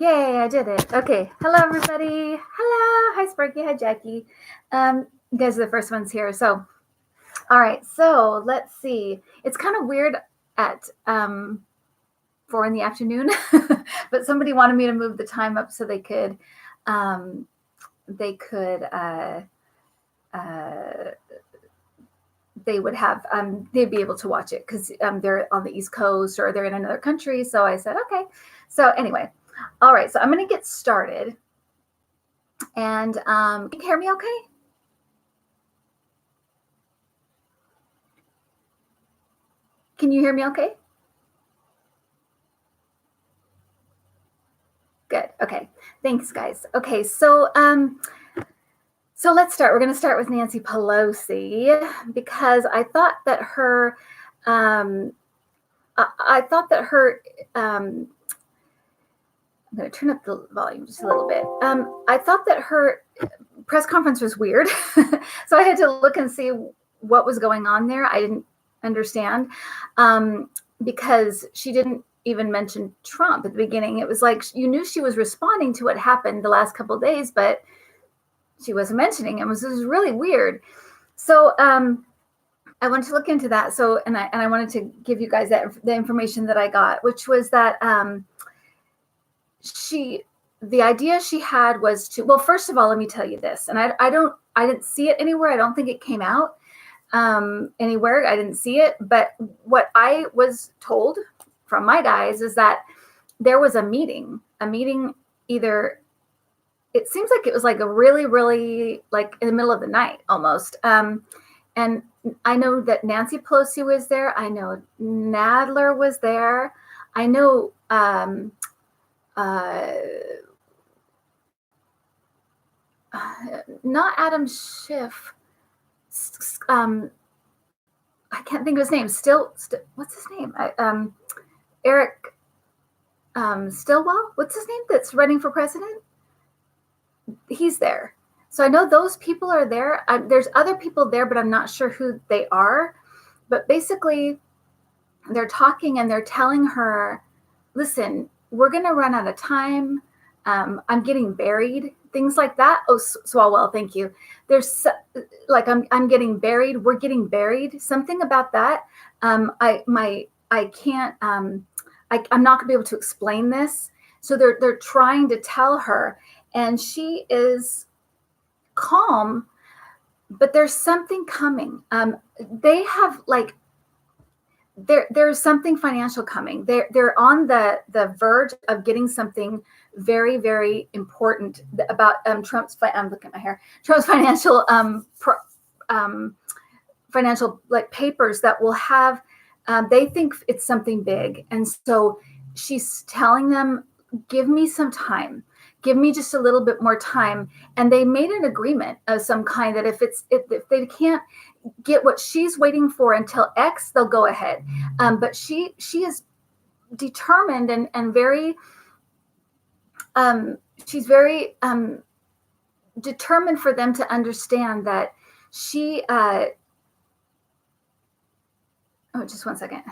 Yay, I did it. Okay. Hello, everybody. Hello. Hi, Sparky. Hi, Jackie. You guys are the first ones here. So, all right. So let's see. It's kind of weird at 4 in the afternoon, but somebody wanted me to move the time up so they could um, they could they would have they'd be able to watch it because they're on the East Coast or they're in another country. So I said, okay. So anyway, all right. So I'm going to get started. And can you hear me okay? Can you hear me okay? Good. Okay. Thanks, guys. Okay, so let's start. We're going to start with Nancy Pelosi because I thought that her I'm going to turn up the volume just a little bit. I thought that her press conference was weird, so I had to look and see what was going on there. I didn't understand because she didn't even mention Trump at the beginning. It was like you knew she was responding to what happened the last couple of days, but she wasn't mentioning him. It was really weird. So I wanted to look into that. So and I wanted to give you guys the information that I got, which was that the idea she had was to, well, first of all, let me tell you this, and I didn't see it anywhere. I don't think it came out anywhere. I didn't see it, but what I was told from my guys is that there was a meeting either, it seems like it was like a really like in the middle of the night almost. And I know that Nancy Pelosi was there. I know Nadler was there. I know not Adam Schiff. I can't think of his name. What's his name? Eric Stilwell. What's his name? That's running for president. He's there. So I know those people are there. There's other people there, but I'm not sure who they are. But basically, they're talking and they're telling her, "Listen, we're going to run out of time. I'm getting buried." Things like that. Oh, Swalwell, thank you. There's like I'm getting buried. We're getting buried. Something about that. I can't. I'm not going to be able to explain this. So they're trying to tell her, and she is calm, but there's something coming. They have like there's something financial coming. They're on the verge of getting something very, very important about Trump's. I'm looking at my hair. Trump's financial financial like papers that will have. They think it's something big, and so she's telling them, "Give me some time. Give me just a little bit more time." And they made an agreement of some kind that if they can't get what she's waiting for until X, they'll go ahead. But she is determined and very she's very determined for them to understand that she just one second.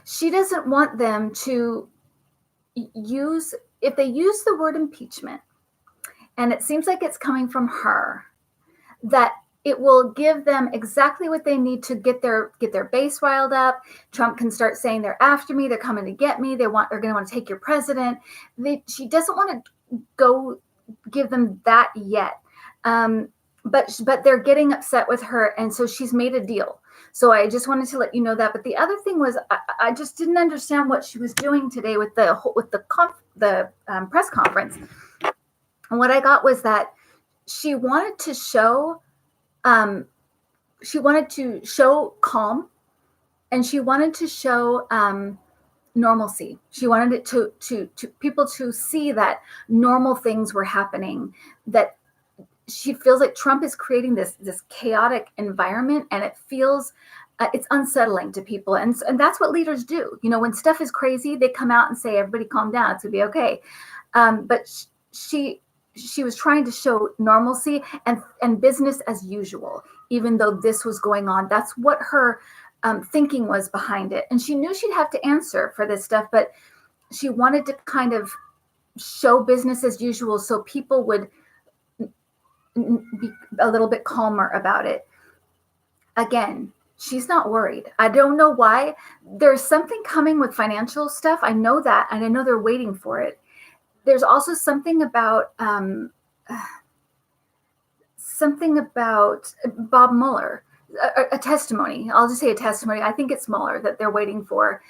She doesn't want them to use, if they use the word impeachment, and it seems like it's coming from her, that it will give them exactly what they need to get their base riled up. Trump can start saying, "They're after me. They're coming to get me. They're going to want to take your president." She doesn't want to go give them that yet. But they're getting upset with her, and so she's made a deal. So I just wanted to let you know that. But the other thing was, I just didn't understand what she was doing today with the press conference. And what I got was that she wanted to show calm, and she wanted to show normalcy. She wanted it to people to see that normal things were happening, that she feels like Trump is creating this chaotic environment, and it feels it's unsettling to people. And that's what leaders do. You know, when stuff is crazy, they come out and say, "Everybody calm down. It's going to be okay." But she was trying to show normalcy and business as usual, even though this was going on. That's what her thinking was behind it. And she knew she'd have to answer for this stuff, but she wanted to kind of show business as usual so people would be a little bit calmer about it. Again, she's not worried. I don't know why. There's something coming with financial stuff. I know that, and I know they're waiting for it. There's also something about Bob Mueller, a testimony. I'll just say a testimony. I think it's Mueller that they're waiting for.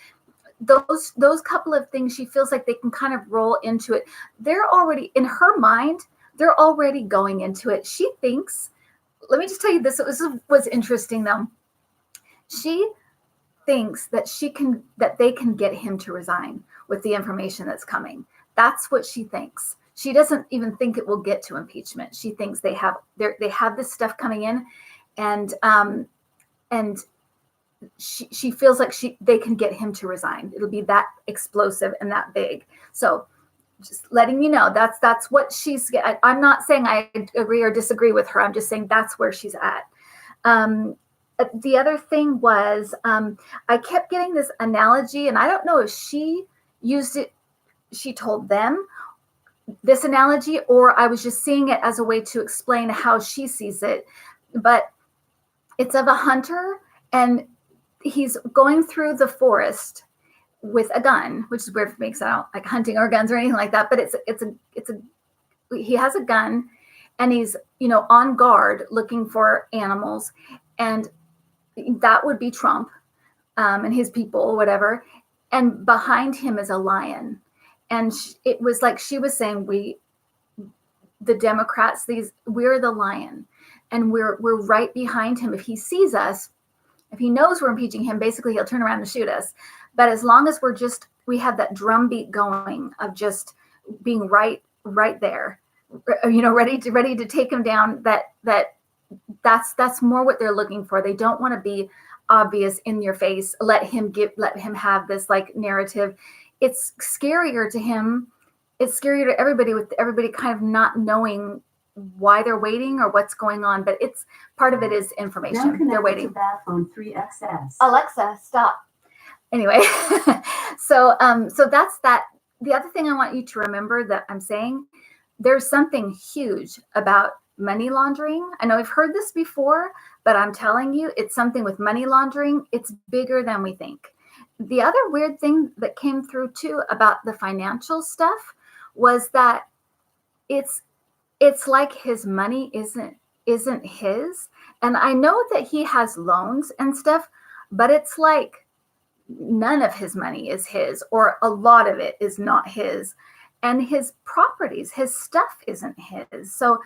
Those couple of things, she feels like they can kind of roll into it. They're already, in her mind, they're already going into it. She thinks, let me just tell you this was interesting though. She thinks that they can get him to resign with the information that's coming. That's what she thinks. She doesn't even think it will get to impeachment. She thinks they have this stuff coming in, and she feels like they can get him to resign. It'll be that explosive and that big. So just letting you know, that's what she's. I'm not saying I agree or disagree with her. I'm just saying that's where she's at. The other thing was I kept getting this analogy, and I don't know if she used it. She told them this analogy, or I was just seeing it as a way to explain how she sees it. But it's of a hunter, and he's going through the forest with a gun, which is weird for me because I don't like hunting or guns or anything like that. But he has a gun, and he's on guard looking for animals, and that would be Trump and his people, whatever. And behind him is a lion. And it was like she was saying, the Democrats, we're the lion, and we're right behind him. If he sees us, if he knows we're impeaching him, basically he'll turn around and shoot us. But as long as we have that drumbeat going of just being right there, ready to take him down. That's more what they're looking for. They don't want to be obvious in your face. Let him have this like narrative. It's scarier to him. It's scarier to everybody, with everybody kind of not knowing why they're waiting or what's going on. But it's part of it is information. They're waiting. To bathroom 3XS. Alexa, stop. Anyway, so that's that. The other thing I want you to remember that I'm saying, there's something huge about money laundering. I know I've heard this before, but I'm telling you, it's something with money laundering. It's bigger than we think. The other weird thing that came through too about the financial stuff was that it's like his money isn't his. And I know that he has loans and stuff, but it's like none of his money is his, or a lot of it is not his. And his properties, his stuff isn't his. So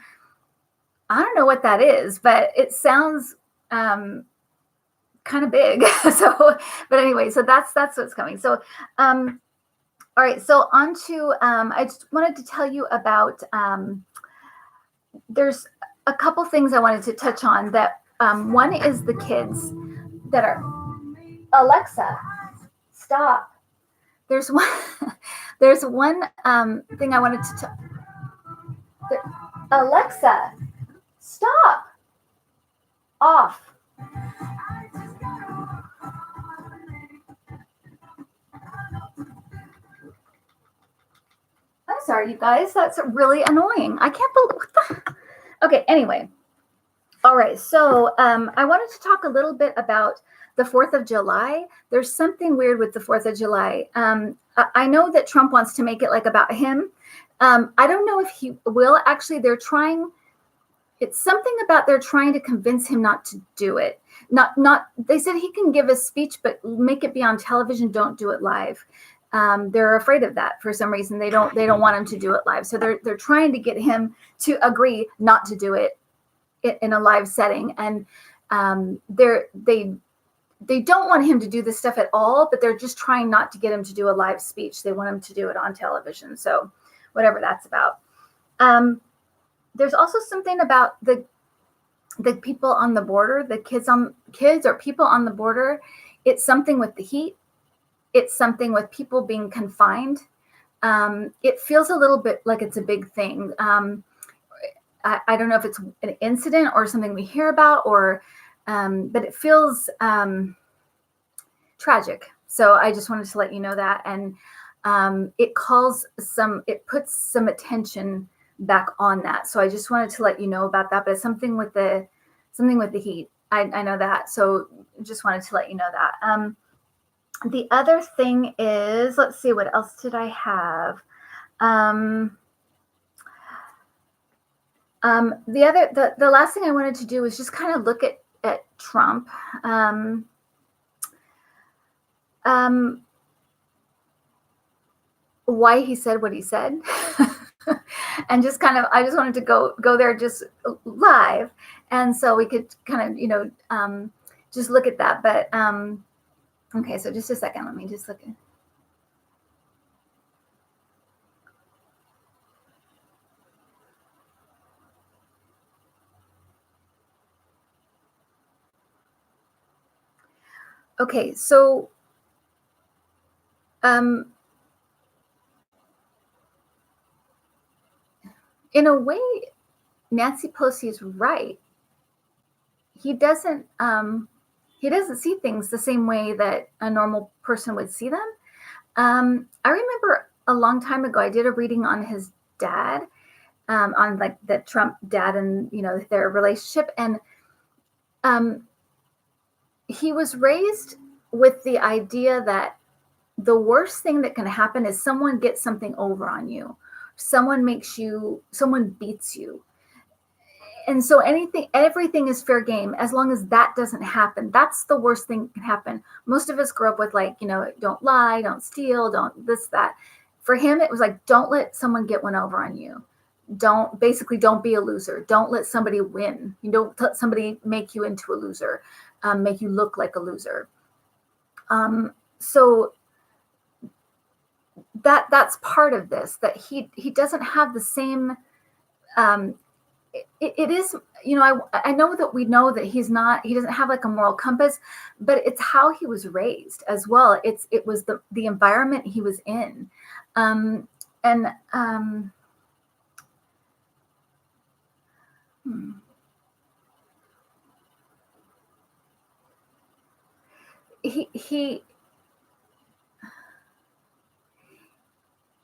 I don't know what that is, but it sounds kind of big. But anyway, so that's what's coming. So, all right. So on to, I just wanted to tell you about, there's a couple things I wanted to touch on that, one is the kids that are, Alexa, stop. There's one thing I wanted to Alexa, stop. Off. I'm sorry, you guys. That's really annoying. I can't believe what the. Okay. Anyway. All right. So I wanted to talk a little bit about the 4th of July. There's something weird with the 4th of July. I know that Trump wants to make it like about him. I don't know if he will. Actually, it's something about they're trying to convince him not to do it. They said he can give a speech, but make it be on television. Don't do it live. They're afraid of that for some reason. They don't want him to do it live. So they're trying to get him to agree not to do it in a live setting. And they don't want him to do this stuff at all, but they're just trying not to get him to do a live speech. They want him to do it on television. So whatever that's about. There's also something about the people on the border, the kids or people on the border. It's something with the heat. It's something with people being confined. It feels a little bit like it's a big thing. I don't know if it's an incident or something we hear about, or but it feels tragic. So I just wanted to let you know that. And it puts some attention back on that. So I just wanted to let you know about that. But it's something with the heat. I know that. So just wanted to let you know that. The other thing is, let's see, what else did I have? The last thing I wanted to do was just kind of look at Trump. Why he said what he said. And just kind of, I just wanted to go there just live. And so we could kind of, just look at that. But, okay, so just a second, let me just look at. Okay, so, in a way, Nancy Pelosi is right. He doesn't see things the same way that a normal person would see them. I remember a long time ago, I did a reading on his dad, on like the Trump dad and, their relationship. And he was raised with the idea that the worst thing that can happen is someone gets something over on you. Someone beats you. And so everything is fair game as long as that doesn't happen. That's the worst thing that can happen. Most of us grew up with don't lie, don't steal, don't this, that. For him, it was like, don't let someone get one over on you. Don't be a loser. Don't let somebody win. You don't let somebody make you into a loser, make you look like a loser. So that's part of this, that he doesn't have the same, it is, I know that we know that he doesn't have like a moral compass, but it's how he was raised as well. It was the environment he was in.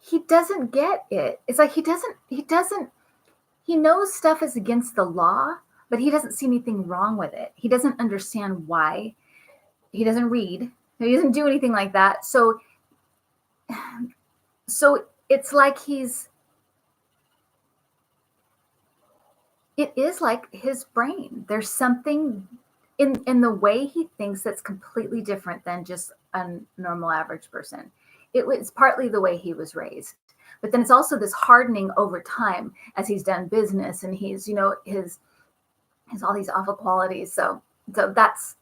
He doesn't get it. It's like he knows stuff is against the law, but he doesn't see anything wrong with it. He doesn't understand why. He doesn't read. He doesn't do anything like that. So it's like it is like his brain. There's something in the way he thinks that's completely different than just a normal average person. It was partly the way he was raised, but then it's also this hardening over time as he's done business and he's, his all these awful qualities. So that's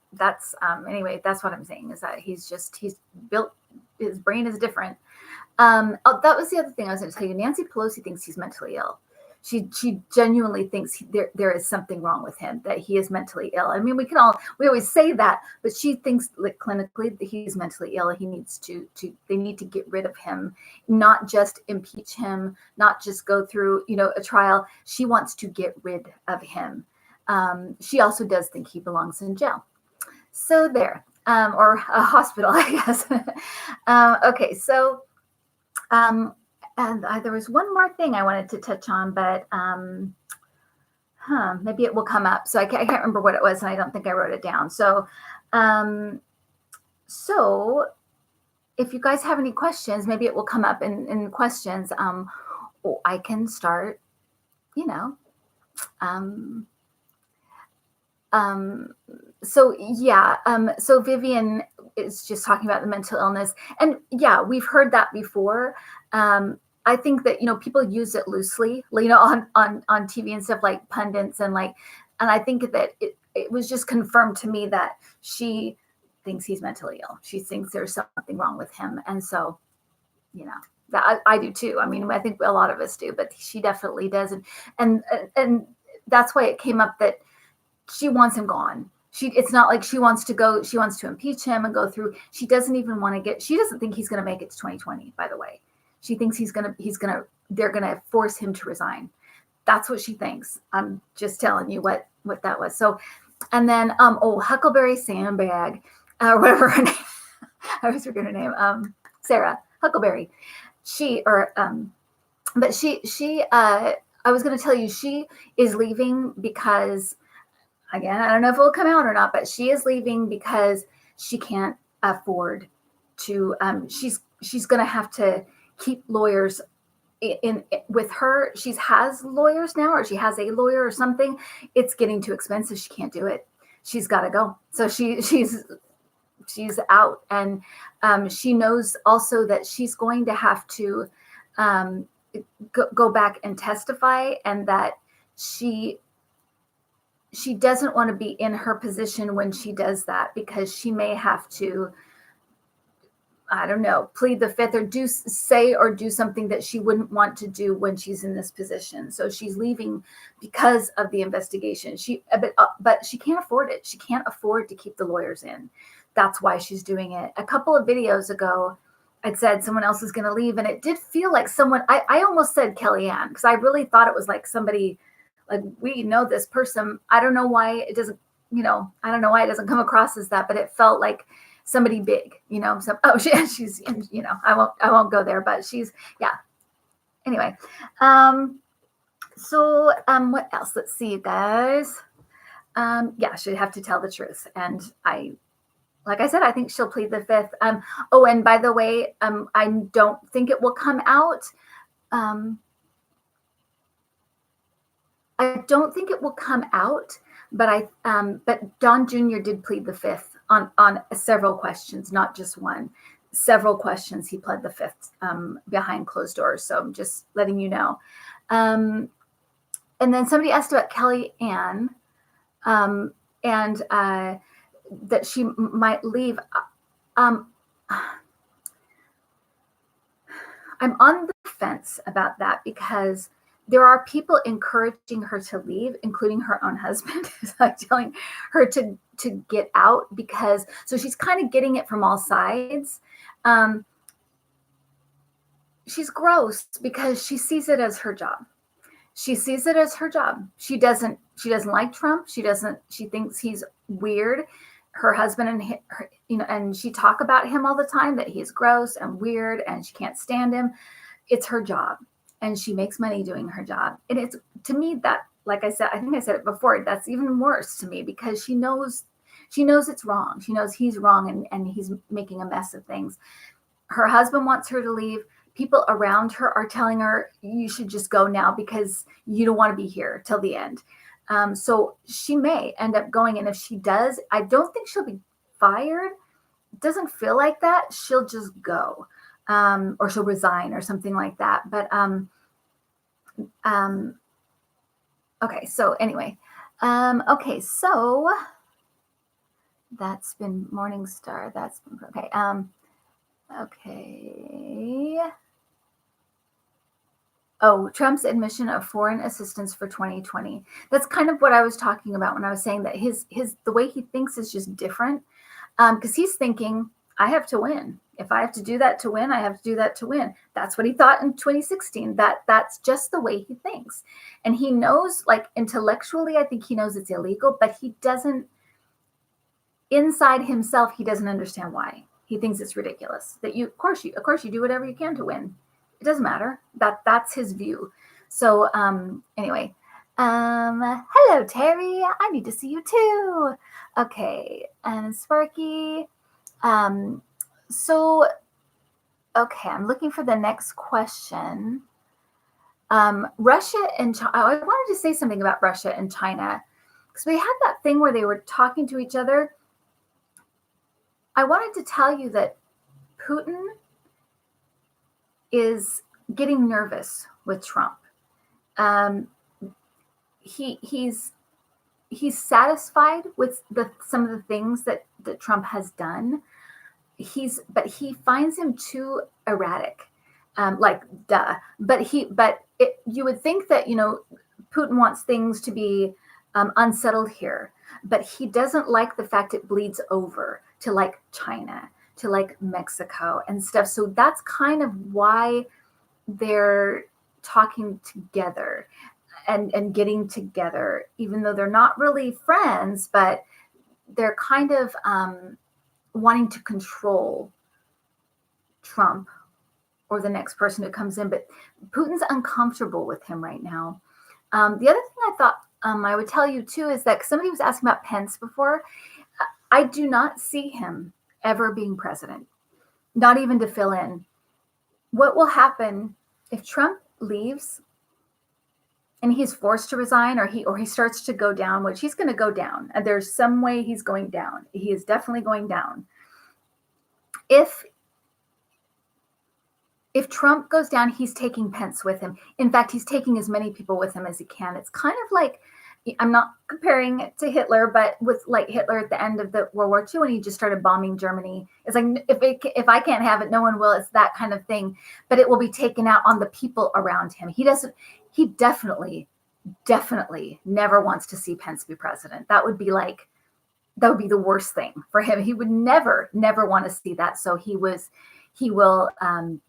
anyway, that's what I'm saying, is that he's built, his brain is different. That was the other thing I was going to tell you. Nancy Pelosi thinks he's mentally ill. She genuinely thinks there is something wrong with him, that he is mentally ill. I mean, we always say that, but she thinks like clinically that he's mentally ill. He needs they need to get rid of him, not just impeach him, not just go through, a trial. She wants to get rid of him. She also does think he belongs in jail. So there, or a hospital, I guess. Okay, so, and there was one more thing I wanted to touch on, but maybe it will come up. So I can't remember what it was, and I don't think I wrote it down. So, so if you guys have any questions, maybe it will come up in questions. I can start, so yeah, so Vivian is just talking about the mental illness, and yeah, we've heard that before. I think that, people use it loosely, on TV and stuff, like pundits and I think that it was just confirmed to me that she thinks he's mentally ill. She thinks there's something wrong with him. And so, that I do too. I mean, I think a lot of us do, but she definitely does. And that's why it came up that she wants him gone. It's not like she wants to impeach him and go through. She doesn't even want to she doesn't think he's going to make it to 2020, by the way. She thinks they're going to force him to resign. That's what she thinks. I'm just telling you what that was. So, and then, Huckleberry Sandbag, whatever her name. I always forget her name. Sarah Huckleberry. I was going to tell you, she is leaving because, again, I don't know if it will come out or not, but she is leaving because she can't afford to. She's going to have to keep lawyers in with her. She has lawyers now, or she has a lawyer or something. It's getting too expensive. She can't do it. She's got to go. So she's out, and she knows also that she's going to have to go back and testify, and that she doesn't want to be in her position when she does that, because she may have to, I don't know, plead the fifth, or say or do something that she wouldn't want to do when she's in this position. So she's leaving because of the investigation. But she can't afford it. She can't afford to keep the lawyers in. That's why she's doing it. A couple of videos ago, I'd said someone else is going to leave, and it did feel like someone. I almost said Kellyanne, because I really thought it was like somebody, like, we know this person. I don't know why it doesn't. I don't know why it doesn't come across as that, but it felt like somebody big, she's, I won't go there, but she's, yeah. Anyway, so what else? Let's see, you guys. Yeah, she'd have to tell the truth, and like I said, I think she'll plead the fifth. Oh, and by the way, I don't think it will come out. I don't think it will come out, but but Don Jr. did plead the fifth on several questions, not just one. Several questions he pled the fifth behind closed doors. So I'm just letting you know. And then somebody asked about Kellyanne, and that she might leave. I'm on the fence about that, because there are people encouraging her to leave, including her own husband, like telling her to get out, because so she's kind of getting it from all sides. She's gross because she sees it as her job. She sees it as her job. She doesn't like Trump. She thinks he's weird. Her husband and her, and she talk about him all the time, that he's gross and weird and she can't stand him. It's her job, and she makes money doing her job. And it's, to me, that, like I said, I think I said it before, that's even worse to me, because she knows it's wrong. She knows he's wrong, and he's making a mess of things. Her husband wants her to leave. People around her are telling her, you should just go now because you don't want to be here till the end. So she may end up going. And if she does, I don't think she'll be fired. It doesn't feel like that. She'll just go, or she'll resign or something like that. But okay. So anyway, okay. So that's been Morningstar. That's been okay. Okay. Oh, Trump's admission of foreign assistance for 2020. That's kind of what I was talking about when I was saying that the way he thinks is just different. Because he's thinking, I have to win. If I have to do that to win, I have to do that to win. That's what he thought in 2016. That's just the way he thinks. And he knows, like, intellectually, I think he knows it's illegal, but he doesn't, inside himself, he doesn't understand why. He thinks it's ridiculous that of course you do whatever you can to win. It doesn't matter. That's his view. So anyway, hello, Terry. I need to see you too. Okay, and Sparky. So okay, I'm looking for the next question. Russia and China. I wanted to say something about Russia and China, because we had that thing where they were talking to each other. I wanted to tell you that Putin is getting nervous with Trump. He's satisfied with some of the things that Trump has done. But he finds him too erratic. But you would think that Putin wants things to be unsettled here, but he doesn't like the fact it bleeds over to like China, to like Mexico and stuff. So that's kind of why they're talking together and getting together, even though they're not really friends, but they're kind of wanting to control Trump or the next person who comes in, but Putin's uncomfortable with him right now. The other thing I thought I would tell you too is that somebody was asking about Pence before. I do not see him ever being president, not even to fill in. What will happen if Trump leaves and he's forced to resign, or he starts to go down, which he's going to go down, and there's some way he's going down. He is definitely going down. If Trump goes down, he's taking Pence with him. In fact, he's taking as many people with him as he can. It's kind of like, I'm not comparing it to Hitler, but with like Hitler at the end of the World War II, when he just started bombing Germany. It's like, if I can't have it, no one will. It's that kind of thing. But it will be taken out on the people around him. He definitely never wants to see Pence be president. That would be the worst thing for him. He would never want to see that. So he will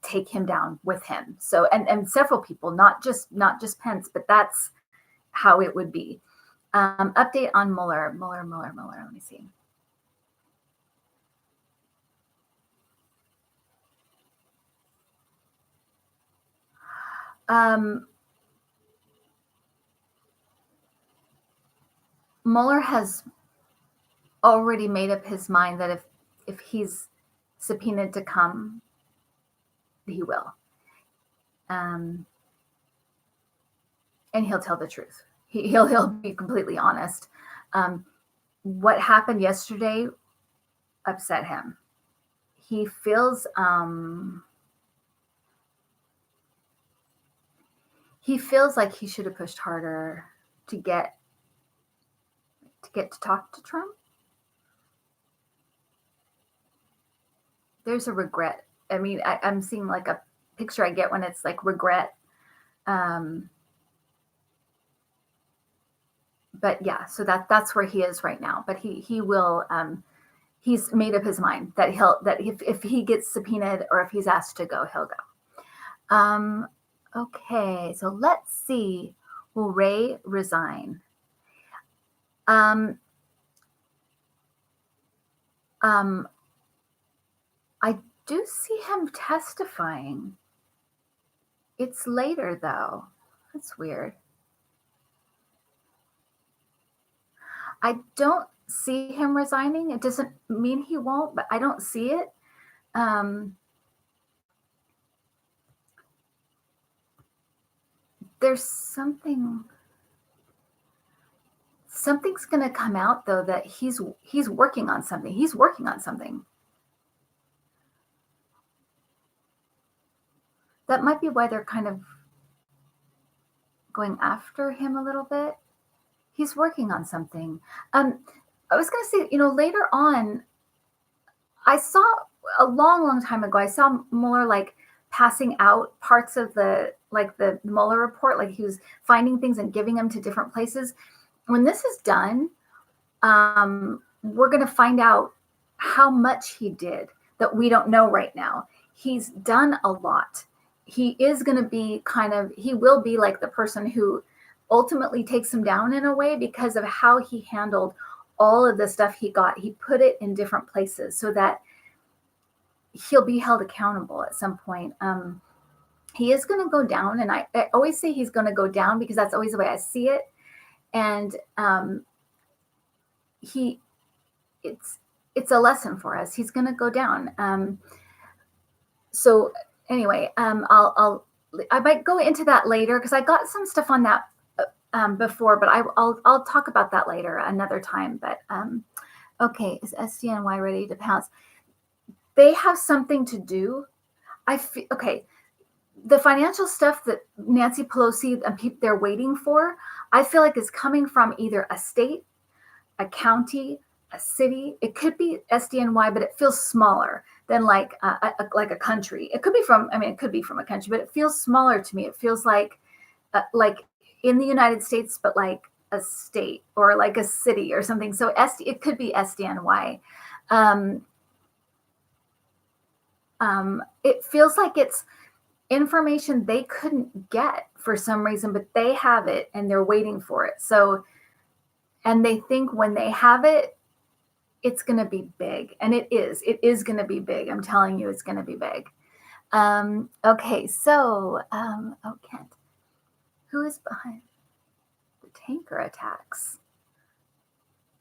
take him down with him. So, and several people, not just Pence, but that's how it would be. Update on Mueller. Let me see. Mueller has already made up his mind that if he's subpoenaed to come, he will. And he'll tell the truth. He'll be completely honest. What happened yesterday upset him. He feels like he should have pushed harder to get to talk to Trump. There's a regret. I mean, I'm seeing like a picture I get when it's like regret. But yeah, so that's where he is right now. But he will. He's made up his mind that if he gets subpoenaed or if he's asked to go, he'll go. Okay, so let's see. Will Ray resign? I do see him testifying. It's later though. That's weird. I don't see him resigning. It doesn't mean he won't, but I don't see it. There's something's going to come out though, that he's working on something. He's working on something. That might be why they're kind of going after him a little bit. He's working on something. I was going to say, later on, I saw a long time ago, I saw Mueller like passing out parts of the Mueller report, like he was finding things and giving them to different places. When this is done, we're going to find out how much he did that we don't know right now. He's done a lot. He is going to be he will be like the person who ultimately takes him down in a way because of how he handled all of the stuff he got. He put it in different places so that he'll be held accountable at some point. He is going to go down, and I always say he's going to go down because that's always the way I see it. And it's a lesson for us. He's going to go down. So anyway, I might go into that later because I got some stuff on that before, but I'll talk about that later another time. But okay, is SDNY ready to pounce? They have something to do. Okay, the financial stuff that Nancy Pelosi and they're waiting for, I feel like is coming from either a state, a county, a city. It could be SDNY, but it feels smaller than like a country. It could be from a country, but it feels smaller to me. It feels like in the United States, but like a state or like a city or something. So it could be SDNY. It feels like it's information they couldn't get for some reason, but they have it and they're waiting for it. So, and they think when they have it, it's going to be big. And it is going to be big. I'm telling you, it's going to be big. Okay, so, Kent, who is behind the tanker attacks?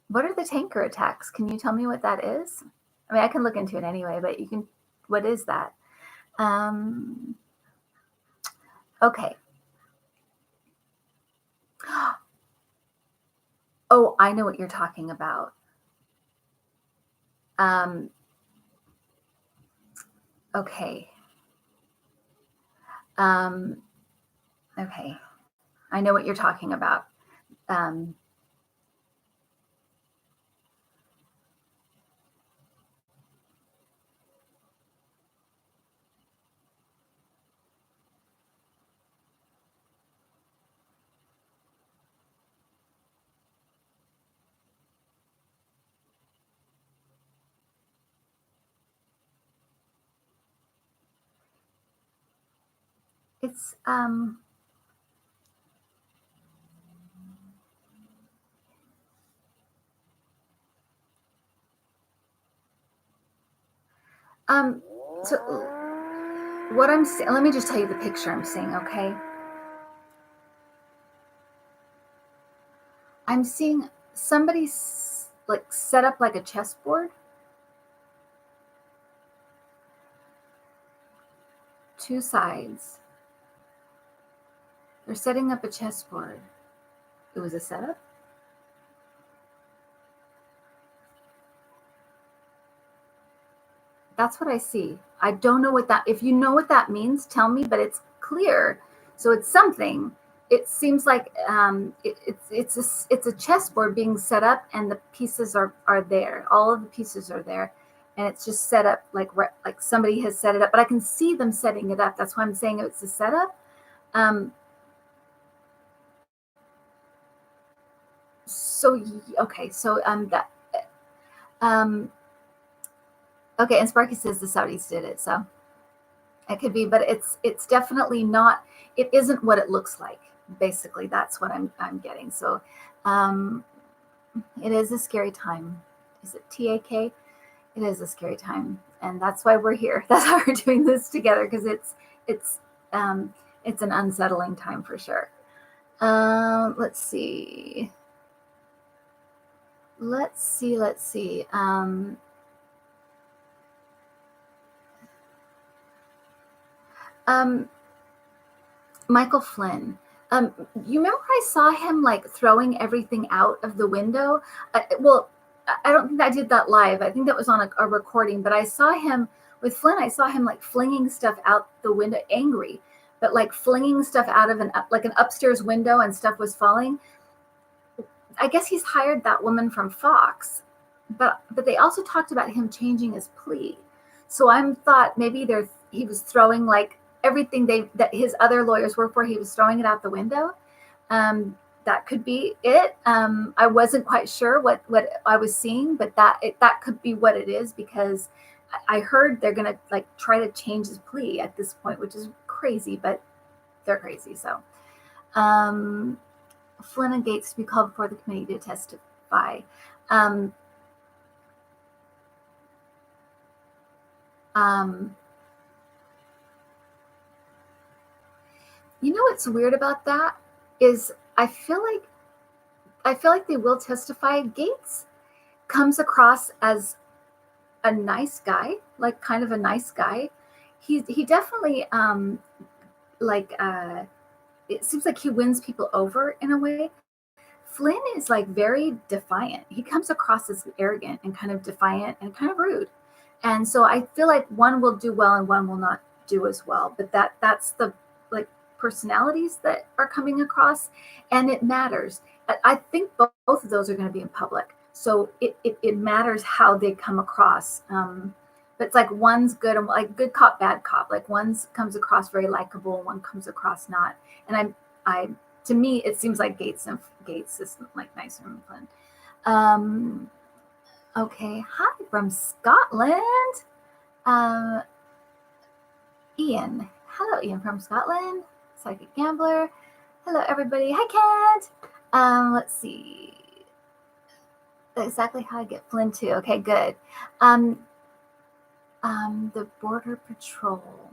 What are the tanker attacks? Can you tell me what that is? I mean, I can look into it anyway, but what is that? Okay. Oh, I know what you're talking about. Okay. Okay. I know what you're talking about. It's, so what I'm seeing, let me just tell you the picture I'm seeing, okay? I'm seeing somebody like set up like a chessboard, two sides. They're setting up a chessboard. It was a setup? That's what I see. I don't know what that, if you know what that means, tell me, but it's clear. So it's something. It seems like it's a chessboard being set up, and the pieces are there. All of the pieces are there, and it's just set up like somebody has set it up. But I can see them setting it up. That's why I'm saying it's a setup. So okay, so that okay, and Sparky says the Saudis did it, so it could be, but it's definitely not. It isn't what it looks like. Basically, that's what I'm getting. So, it is a scary time. Is it TAK? It is a scary time, and that's why we're here. That's why we're doing this together, because it's an unsettling time for sure. Let's see. Let's see. Michael Flynn. You remember I saw him like throwing everything out of the window? Well, I don't think I did that live. I think that was on a recording, but I saw him with Flynn. I saw him like flinging stuff out the window, angry, but like flinging stuff out of an upstairs window, and stuff was falling. I guess he's hired that woman from Fox, but they also talked about him changing his plea. So I thought maybe he was throwing like everything that his other lawyers work for. He was throwing it out the window. That could be it. I wasn't quite sure what I was seeing, but that could be what it is, because I heard they're gonna like try to change his plea at this point, which is crazy, but they're crazy. So. Flynn and Gates to be called before the committee to testify. You know what's weird about that is I feel like they will testify. Gates comes across as a nice guy, like kind of a nice guy. He definitely it seems like he wins people over in a way. Flynn is like very defiant. He comes across as arrogant and kind of defiant and kind of rude. And so I feel like one will do well and one will not do as well. But that's the like personalities that are coming across, and it matters. I think both of those are going to be in public. So it matters how they come across. But it's like one's good and like good cop, bad cop. Like one comes across very likable, one comes across not. And I to me, it seems like Gates is like nicer than Flynn. Okay, hi from Scotland. Ian. Hello, Ian from Scotland. Psychic Gambler. Hello, everybody. Hi, Kent. Let's see. Exactly how I get Flynn too. Okay, good. The Border Patrol.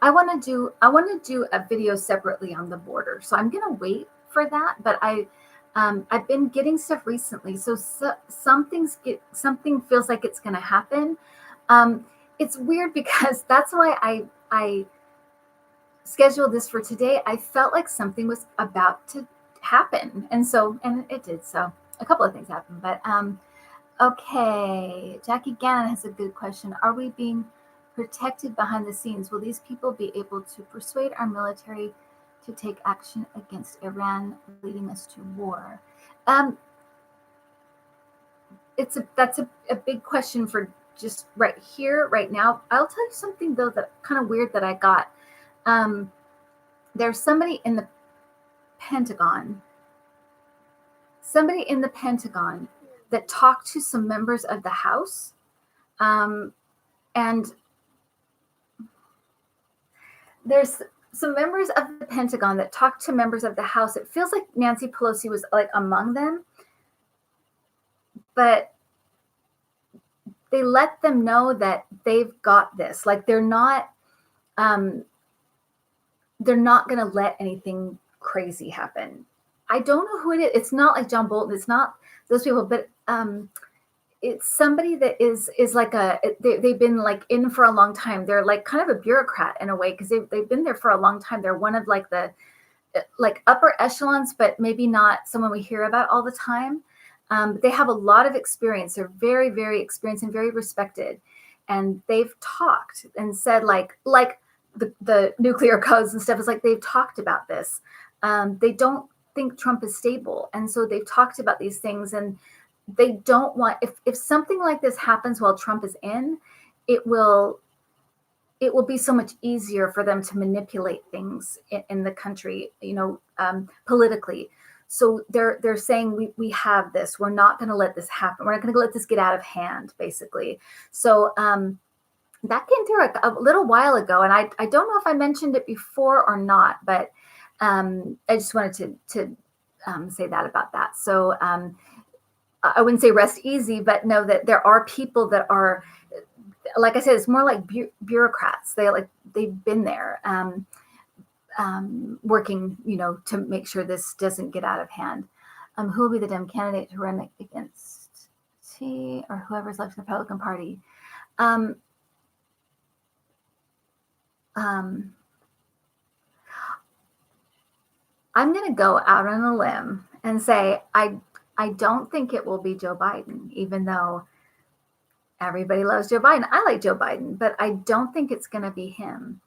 I want to do a video separately on the border. So I'm going to wait for that, but I've been getting stuff recently. So something feels like it's going to happen. It's weird because that's why I scheduled this for today. I felt like something was about to happen. And it did. So a couple of things happened, but, okay. Jackie Gannon has a good question. Are we being protected behind the scenes? Will these people be able to persuade our military to take action against Iran, leading us to war? That's a big question for just right here, right now. I'll tell you something though that kind of weird that I got. There's somebody in the Pentagon that talked to some members of the House, and there's some members of the Pentagon that talked to members of the House. It feels like Nancy Pelosi was like among them, but they let them know that they've got this. Like they're not going to let anything crazy happen. I don't know who it is. It's not like John Bolton. It's not those people, but it's somebody that is like they've been like in for a long time. They're like kind of a bureaucrat in a way because they've been there for a long time. They're one of like the like upper echelons, but maybe not someone we hear about all the time. But they have a lot of experience. They're very, very experienced and very respected. And they've talked and said like the nuclear codes and stuff is like they've talked about this. They don't think Trump is stable. And so they've talked about these things, and they don't want, if something like this happens while Trump is in, it will be so much easier for them to manipulate things in the country, politically. So they're saying we have this. We're not going to let this happen. We're not going to let this get out of hand, basically. So that came through a little while ago, and I don't know if I mentioned it before or not, but I just wanted to say that about that. So I wouldn't say rest easy, but know that there are people that are, like I said, it's more like bureaucrats. They've been there working, to make sure this doesn't get out of hand. Who will be the Dem candidate to run against T or whoever's left in the Republican Party? I'm going to go out on a limb and say I don't think it will be Joe Biden, even though everybody loves Joe Biden. I like Joe Biden, but I don't think it's going to be him.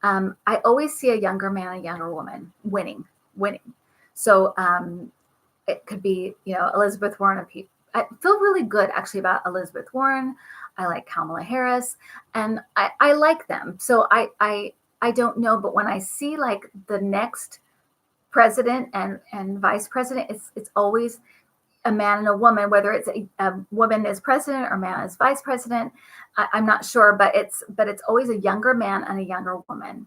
I always see a younger man, a younger woman winning. So it could be, Elizabeth Warren. I feel really good actually about Elizabeth Warren. I like Kamala Harris, and I like them. So I don't know, but when I see like the next president and vice president, it's always a man and a woman, whether it's a woman as president or man as vice president. I'm not sure, but it's always a younger man and a younger woman.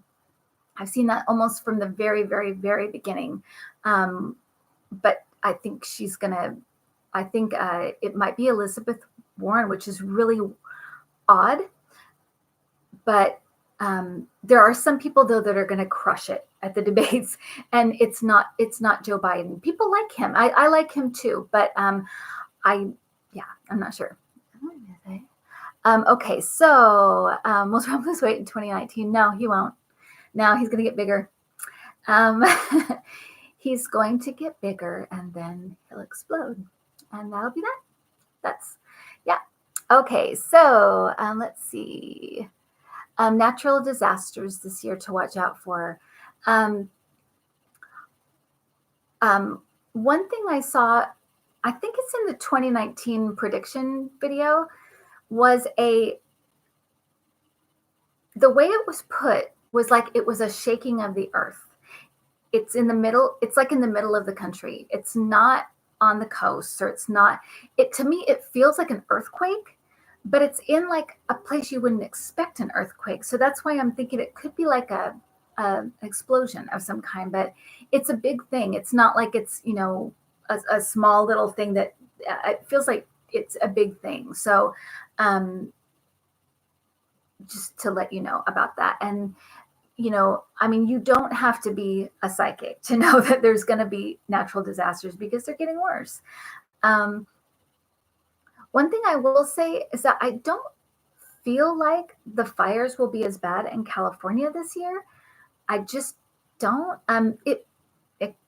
I've seen that almost from the very, very, very beginning. But I think it might be Elizabeth Warren, which is really odd. But there are some people though that are going to crush it at the debates, and it's not Joe Biden. People like him. I like him too, but I'm not sure. Okay, so will Trump lose weight in 2019? No, he won't. No, he's going to get bigger. He's going to get bigger, and then he'll explode, and that'll be that. Okay, so let's see. Natural disasters this year to watch out for. One thing I saw, I think it's in the 2019 prediction video, was the way it was put was like it was a shaking of the earth. It's in the middle. It's like in the middle of the country. It's not on the coast, or it's not. To me, it feels like an earthquake, but it's in like a place you wouldn't expect an earthquake. So that's why I'm thinking it could be like a explosion of some kind, but it's a big thing. It's not like it's, a small little thing that it feels like it's a big thing. So just to let you know about that. And I mean, you don't have to be a psychic to know that there's going to be natural disasters because they're getting worse. Um, One thing I will say is that I don't feel like the fires will be as bad in California this year. I just don't. It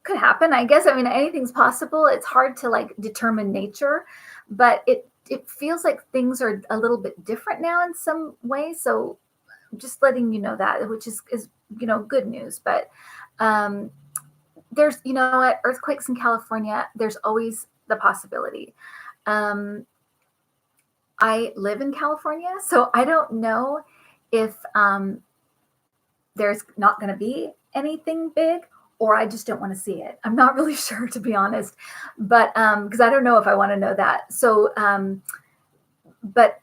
could happen, I guess. I mean, anything's possible. It's hard to like determine nature, but it feels like things are a little bit different now in some ways. So just letting you know that, which is good news. But um, there's what earthquakes in California. There's always the possibility. Um, I live in California, so I don't know if there's not going to be anything big, or I just don't want to see it. I'm not really sure, to be honest, but because I don't know if I want to know that. So, but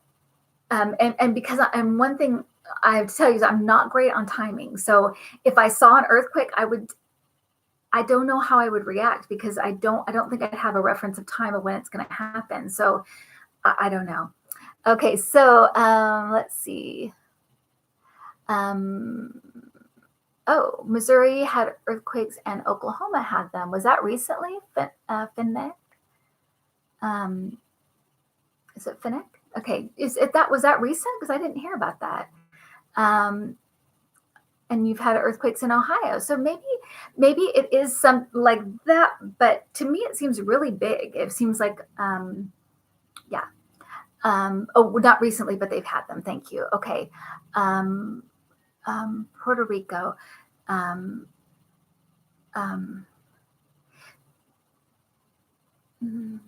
and because I'm one thing I have to tell you is I'm not great on timing. So if I saw an earthquake, I don't know how I would react because I don't think I'd have a reference of time of when it's going to happen. So I don't know. Okay, so let's see. Oh, Missouri had earthquakes and Oklahoma had them. Was that recently? Finnick? Is it Finnick? Okay, was that recent? Because I didn't hear about that. And you've had earthquakes in Ohio, so maybe it is some like that. But to me, it seems really big. It seems like yeah. Oh, not recently, but they've had them. Thank you. Okay. Puerto Rico. Um, um, mm,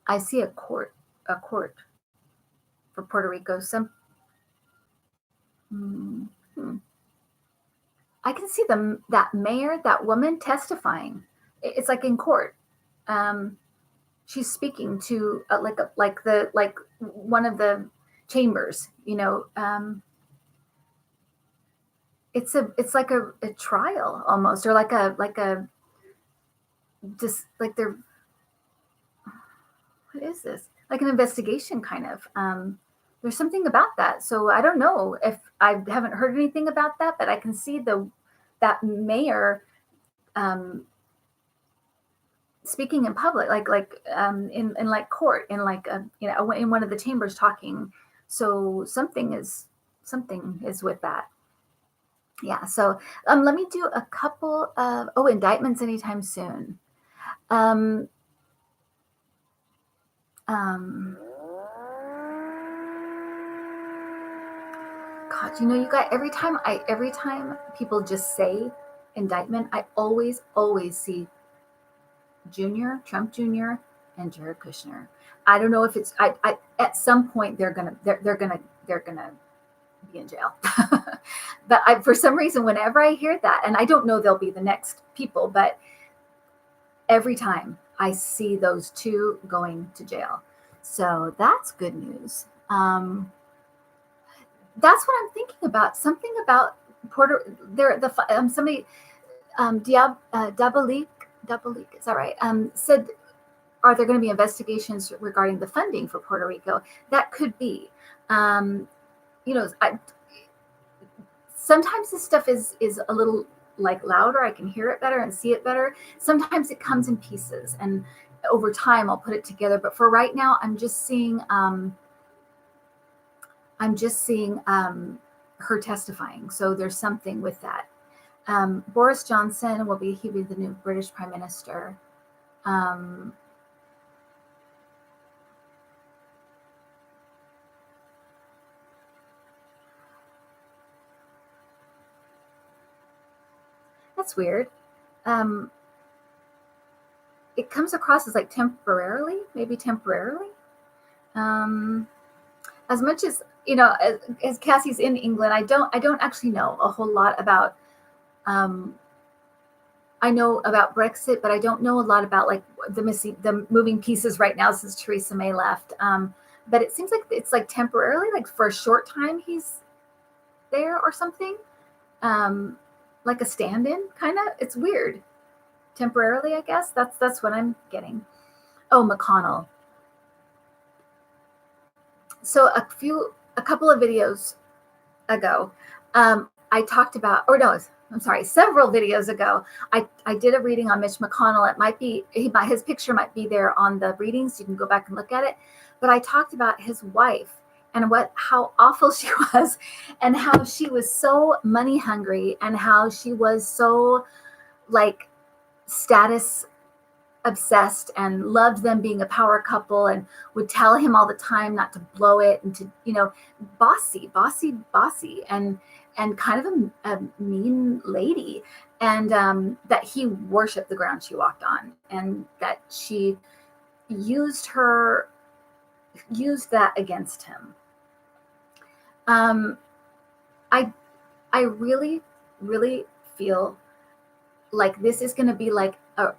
I see a court for Puerto Rico. Mm, hmm. I can see that mayor, that woman testifying. It's like in court. She's speaking to like one of the chambers. It's like a trial almost, or like a just like they're what is this? Like an investigation kind of. There's something about that. So I don't know if I haven't heard anything about that, but I can see that mayor speaking in public, in like court, in like in one of the chambers talking. So something is with that. Yeah. So let me do a couple of indictments anytime soon. Um, um, God, you guys, every time people just say indictment, I always see Trump Jr. and Jared Kushner. I don't know if it's I at some point they're gonna be in jail. But for some reason, whenever I hear that, and I don't know they'll be the next people, but every time I see those two going to jail. So that's good news. That's what I'm thinking about. Something about somebody Dabalik, is that right? Said, are there going to be investigations regarding the funding for Puerto Rico? That could be. Sometimes this stuff is a little like louder. I can hear it better and see it better. Sometimes it comes in pieces, and over time I'll put it together. But for right now, I'm just seeing her testifying. So there's something with that. Boris Johnson he'll be the new British Prime Minister. That's weird. It comes across as like maybe temporarily. As much as as Cassie's in England, I don't actually know a whole lot about. I know about Brexit, but I don't know a lot about like the moving pieces right now since Theresa May left. But it seems like it's like temporarily, like for a short time he's there or something, like a stand-in kind of. It's weird. Temporarily, I guess that's what I'm getting. Oh, McConnell. So a couple of videos ago, I talked about, or no, I'm sorry, several videos ago, I did a reading on Mitch McConnell. It might be, his picture might be there on the readings. You can go back and look at it. But I talked about his wife and how awful she was, and how she was so money hungry, and how she was so like status obsessed and loved them being a power couple, and would tell him all the time not to blow it, and to, bossy, and kind of a mean lady, and that he worshiped the ground she walked on, and that she used that against him. I really, really feel like this is going to be like a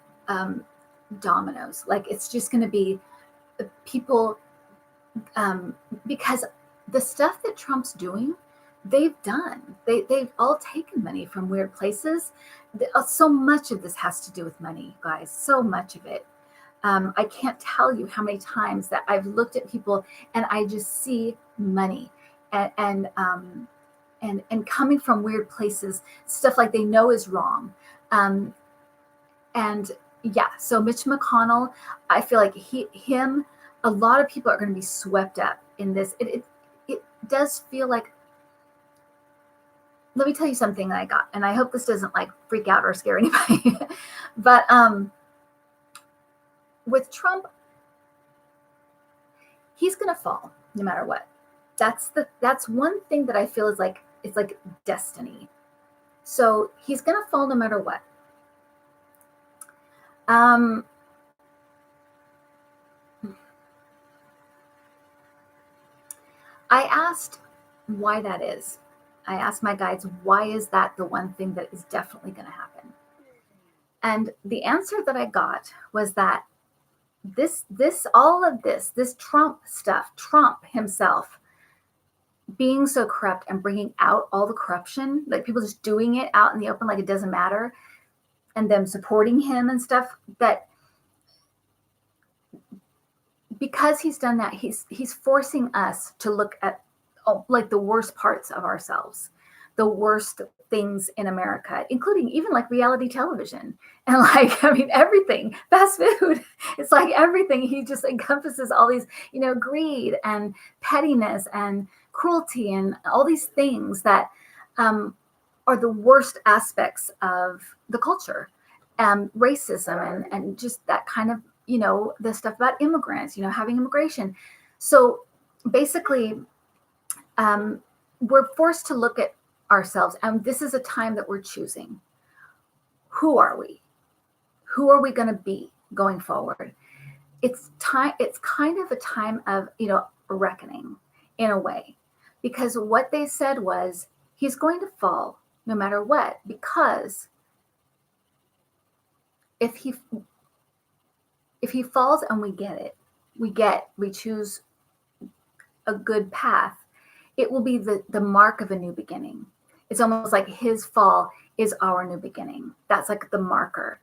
dominoes. Like, it's just going to be people, because the stuff that Trump's doing, they've done. They've all taken money from weird places. So much of this has to do with money, guys. So much of it. I can't tell you how many times that I've looked at people and I just see money, and coming from weird places, stuff like they know is wrong. And yeah, so Mitch McConnell, I feel like a lot of people are going to be swept up in this. It does feel like, let me tell you something that I got, and I hope this doesn't like freak out or scare anybody. But with Trump, he's going to fall no matter what. That's one thing that I feel is like, it's like destiny. So he's going to fall no matter what. I asked why that is. I asked my guides, why is that the one thing that is definitely going to happen? And the answer that I got was that this Trump stuff, Trump himself being so corrupt and bringing out all the corruption, like people just doing it out in the open like it doesn't matter, and them supporting him and stuff, that because he's done that, he's forcing us to look at like the worst parts of ourselves, the worst things in America, including even like reality television, and like, I mean, everything, fast food. It's like everything. He just encompasses all these, greed and pettiness and cruelty and all these things that are the worst aspects of the culture, racism, and just that kind of, the stuff about immigrants, having immigration. So basically, we're forced to look at ourselves, and this is a time that we're choosing. Who are we? Who are we going to be going forward? It's kind of a time of, reckoning in a way, because what they said was he's going to fall no matter what, because if he falls and we choose a good path, it will be the mark of a new beginning. It's almost like his fall is our new beginning. That's like the marker.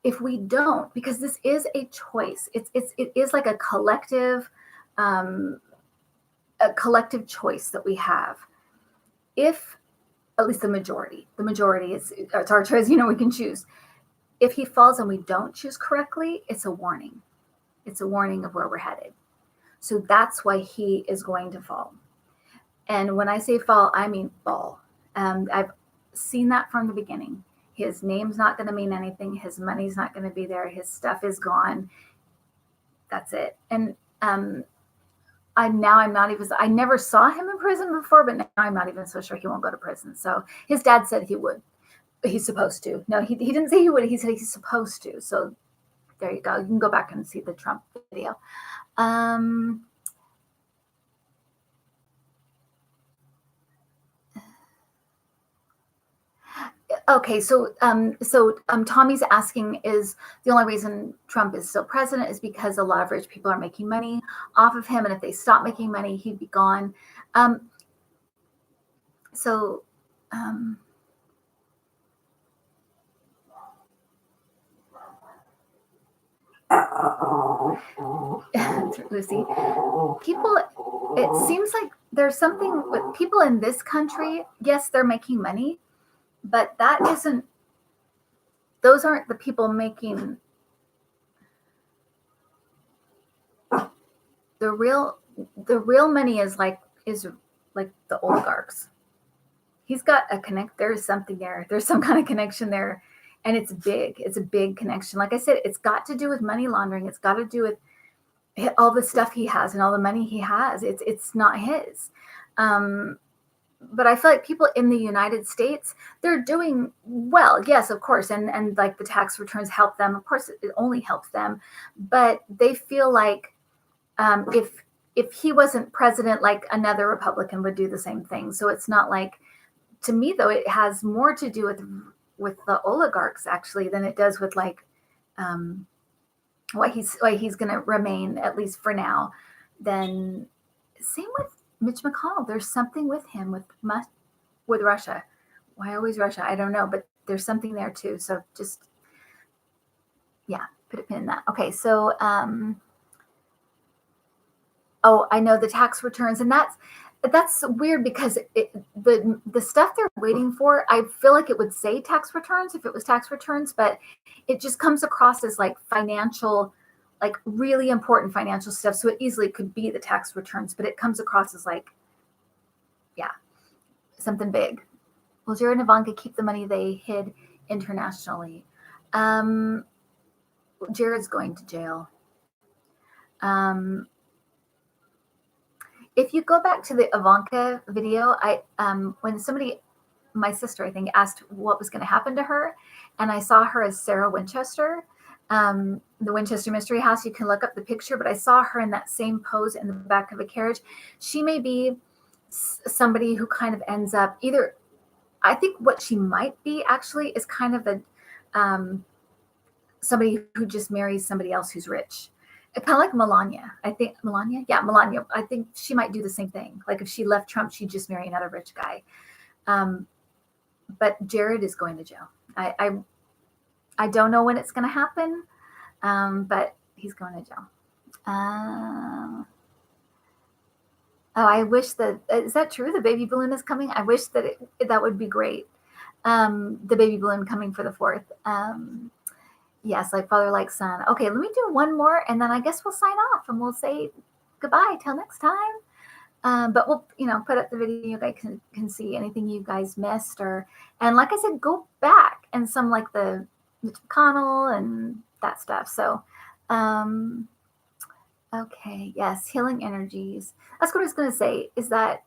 If we don't, because this is a choice, it is like a collective choice that we have. If at least the majority is, it's our choice, we can choose. If he falls and we don't choose correctly, it's a warning. It's a warning of where we're headed. So that's why he is going to fall. And when I say fall, I mean fall. I've seen that from the beginning. His name's not going to mean anything. His money's not going to be there. His stuff is gone. That's it. And I'm not even, I never saw him in prison before, but now I'm not even so sure he won't go to prison. So his dad said he would. He's supposed to. No, he didn't say he would. He said he's supposed to. So there you go. You can go back and see the Trump video. Okay, so Tommy's asking, is the only reason Trump is still president is because a lot of rich people are making money off of him, and if they stop making money, he'd be gone. Lucy, people it seems like there's something with people in this country. Yes, they're making money, but those aren't the people making the real money is like the oligarchs. He's got a connect. There's something there. There's some kind of connection there, and it's big. It's a big connection. Like I said, it's got to do with money laundering. It's got to do with all the stuff he has and all the money he has. It's not his. But I feel like people in the United States, they're doing well. Yes, of course. And like the tax returns help them. Of course, it only helps them. But they feel like if he wasn't president, like another Republican would do the same thing. So it's not like, to me, though, it has more to do with the oligarchs, actually, than it does with like why he's going to remain, at least for now. Then same with Mitch McConnell. There's something with him with Russia. Why always Russia? I don't know, but there's something there too. So just, yeah, put a pin in that. Okay, so I know the tax returns, and that's weird because the stuff they're waiting for, I feel like it would say tax returns if it was tax returns, but it just comes across as like financial, like really important financial stuff. So it easily could be the tax returns, but it comes across as like, yeah, something big. Will Jared and Ivanka keep the money they hid internationally? Jared's going to jail. If you go back to the Ivanka video, when my sister, I think, asked what was going to happen to her, and I saw her as Sarah Winchester, the Winchester Mystery House. You can look up the picture, but I saw her in that same pose in the back of a carriage. She may be somebody who kind of ends up either, I think what she might be actually is kind of somebody who just marries somebody else who's rich. Kind of like Melania. I think Melania. I think she might do the same thing. Like if she left Trump, she'd just marry another rich guy. But Jared is going to jail. I don't know when it's going to happen, but he's going to jail. I wish is that true? The baby balloon is coming. I wish that that would be great. The baby balloon coming for the 4th. Yes, like father, like son. Okay, let me do one more, and then I guess we'll sign off, and we'll say goodbye till next time. But we'll, put up the video. You guys can see anything you guys missed, and like I said, go back and some like the Mitch McConnell and that stuff. So, okay, yes, healing energies. That's what I was going to say. Is that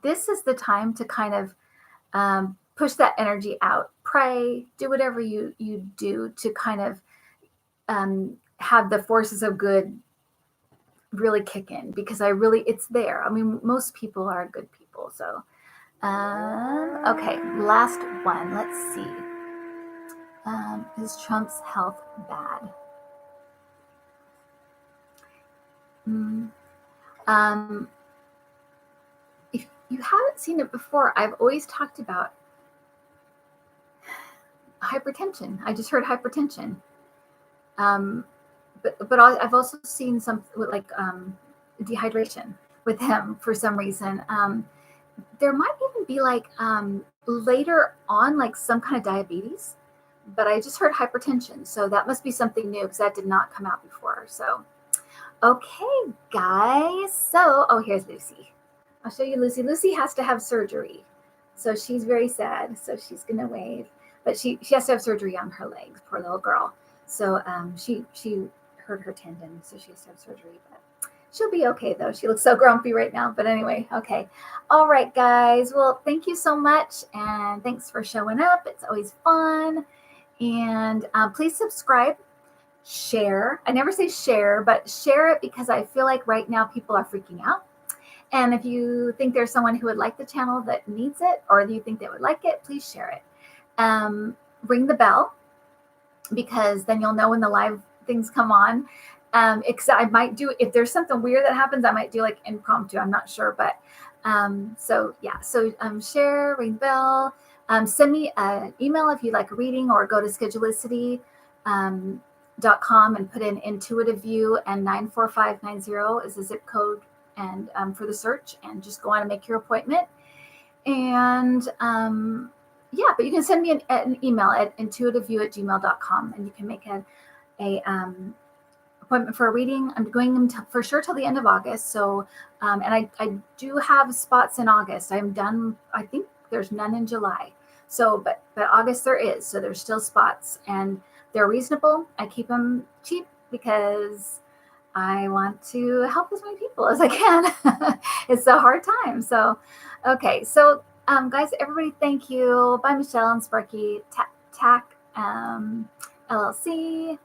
this is the time to kind of push that energy out. Pray, do whatever you do to kind of have the forces of good really kick in, because it's there. I mean, most people are good people. So, okay, last one. Let's see. Is Trump's health bad? If you haven't seen it before, I've always talked about hypertension. I just heard hypertension. But I've also seen some with like dehydration with him for some reason. There might even be like later on like some kind of diabetes, but I just heard hypertension. So that must be something new because that did not come out before. So, okay, guys. So, here's Lucy. I'll show you Lucy. Lucy has to have surgery. So she's very sad. So she's going to wave. But she has to have surgery on her legs, poor little girl. So she hurt her tendon, so she has to have surgery. But she'll be okay, though. She looks so grumpy right now. But anyway, okay. All right, guys. Well, thank you so much, and thanks for showing up. It's always fun. And please subscribe, share. I never say share, but share it because I feel like right now people are freaking out. And if you think there's someone who would like the channel that needs it, or you think they would like it, please share it. Ring the bell, because then you'll know when the live things come on. I might do, if there's something weird that happens, I might do like impromptu. I'm not sure, but so yeah. So share, ring the bell, send me an email if you'd like a reading, or go to Schedulicity.com and put in Intuitiview, and 94590 is the zip code and for the search, and just go on and make your appointment. And yeah, but you can send me an email at intuitiview@gmail.com, and you can make a appointment for a reading. I'm going them for sure till the end of August. So, and I do have spots in August. I'm done. I think there's none in July. So, but August there is. So there's still spots, and they're reasonable. I keep them cheap because I want to help as many people as I can. It's a hard time. So, okay. So, guys, everybody, thank you. Bye, Michelle and Sparky, Tack, LLC,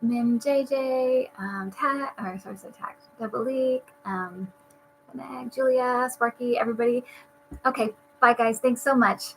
Min JJ, Tack, Double Leak, Julia, Sparky, everybody. Okay. Bye, guys. Thanks so much.